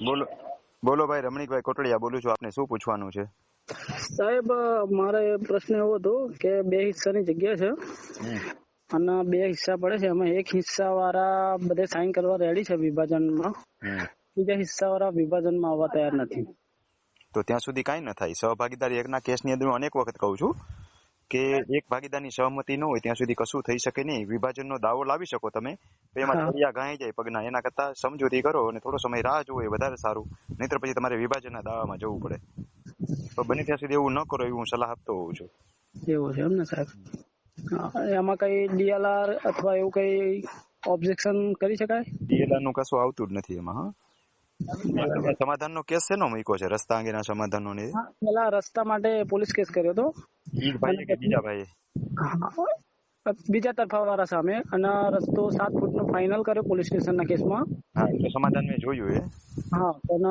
બોલો બોલો ભાઈ, રમણીકભાઈ કોટડિયા બોલું છું. આપને શું પૂછવાનું છે? સાહેબ, મારે પ્રશ્ન એવો હતો કે 2 હિસ્સાની જગ્યા છે અને 2 હિસ્સા પડે છે. એમાં એક હિસ્સા વાળા બધે સાઈન કરવા રેડી છે વિભાજનમાં, બીજા હિસ્સા વાળા વિભાજનમાં આવવા તૈયાર નથી. તો ત્યાં સુધી કાંઈ ન થાય. સહભાગીદારી એકના કેસની અંદર હું અનેક વખત કહું છું કે એક ભાગીદારની સહમતિ ન હોય ત્યાં સુધી કશું થઈ શકે નહીં. વિભાજનનો દાવો લાવી શકો તમે, એમાં તળિયા ઘાઈ જાય પગના. એના કરતા સમજૂતી કરો અને થોડો સમય રાહ જોવો એ વધારે સારું. નહીતર પછી તમારે વિભાજનના દાવામાં જવું પડે. તો બને ત્યાં સુધી એવું ન કરો એવું હું સલાહ આપતો હોઉં છું. એવું છે એમ ને સાહેબ? એમાં કઈ ડીએલઆર અથવા એવું કઈ ઓબ્જેક્શન કરી શકાય? ડીએલઆર નું કશું આવતું જ નથી એમાં. તમે સમાધાનનો કેસ શેનો મૂક્યો છે? રસ્તા અંગેના સમાધાનનો ને? પેલા રસ્તા માટે પોલીસ કેસ કર્યો હતો. ઈ ભાઈએ કે બીજા ભાઈએ? બીજા તરફા વાળા સામે, અને રસ્તો 7 ફૂટનો ફાઇનલ કર્યો પોલીસ સ્ટેશનના કેસમાં. હા, એટલે સમાધાન મેં જોયું એ. હા, પણ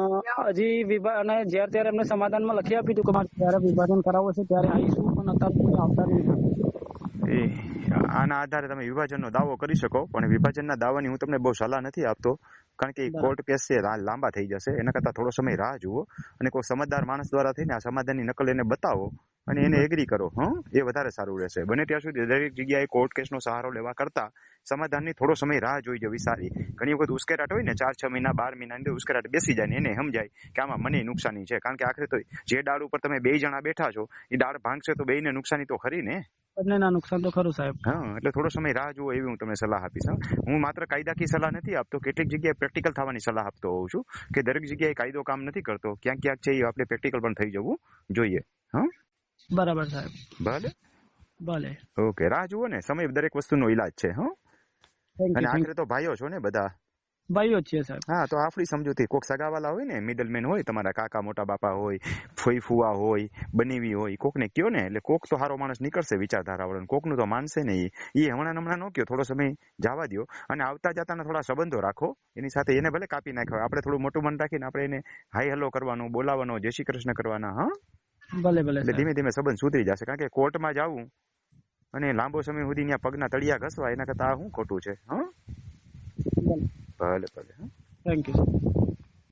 હજી અને જ્યારે ત્યારે એમને સમાધાનમાં લખી આપ્યું હતું કે મારે જ્યારે વિભાજન કરાવવું છે ત્યારે આવીશું, પણ અત્યારે કોઈ આવતા નથી. આના આધારે તમે વિભાજનનો દાવો કરી શકો, પણ વિભાજનના દાવાની હું તમને બહુ સલાહ નથી આપતો, કારણ કે કોર્ટ કેસ છે, લાંબા થઈ જશે. એના કરતા થોડો સમય રાહ જુઓ અને કોઈ સમજદાર માણસ દ્વારા થઈને આ સમાધાનની નકલ એને બતાવો અને એને એગ્રી કરો. એ વધારે સારું રહેશે. બને ત્યાં સુધી દરેક જગ્યાએ કોર્ટ કેસનો સહારો લેવા કરતા સમાધાનની થોડો સમય રાહ જોઈ જવી સારી. ઘણી વખત ઉશ્કેરાટ હોય ને, 4-6 મહિના 12 મહિના અંદર ઉશ્કેરાટ બેસી જાય ને એને સમજાય કે આમાં મને નુકસાની છે. કારણ કે આખરે તો જે ડાળ ઉપર તમે 2 જણા બેઠા છો એ ડાળ ભાંગશે તો બેયને નુકસાની તો ખરી ને. બંનેના નુકસાન તો ખરું સાહેબ. હા, એટલે થોડો સમય રાહ જુઓ એવી હું તમને સલાહ આપીશ. હું માત્ર કાયદાકીય સલાહ નથી આપતો, કેટલીક જગ્યાએ પ્રેક્ટિકલ થવાની સલાહ આપતો હોઉં છું કે દરેક જગ્યાએ કાયદો કામ નથી કરતો. ક્યાંક ક્યાંક છે એ આપણે પ્રેક્ટિકલ પણ થઈ જવું જોઈએ. બરાબર સાહેબ. ભલે ભલે. ઓકે, રાહ જુઓ ને, સમય દરેક વસ્તુનો ઈલાજ છે. અને આખરે તો ભાઈઓ છો ને બધા? ભાઈઓ જ છીએ સાહેબ. હા, તો આપણી સમજૂતી. કોક સગાવાલા હોય ને, મિડલમેન હોય, તમારા કાકા મોટા બાપા હોય, ફોઈ ફુવા હોય, બનેવી હોય, કોકને કયો ને, એટલે કોક તો સારો માણસ નીકળશે વિચારધારા વાળો. કોકનું તો માનશે ને. એ હમણાં ન કયો, થોડો સમય જવા દો અને આવતા જતાના થોડા સંબંધો રાખો. એની સાથે એને ભલે કાપી નાખ્યો, આપણે થોડું મોટું મન રાખીને આપણે એને હાઈ હેલો કરવાનું, બોલાવવાનો, જય શ્રી કૃષ્ણ કરવાના. ભલે ભલે. એટલે ધીમે ધીમે સંબંધ સુધરી જશે. કારણ કે કોર્ટમાં જવું અને લાંબો સમય સુધી ત્યાં પગના તળિયા ઘસવા, એના કરતા આ શું ખોટું છે? ભલે ભલે. Thank you.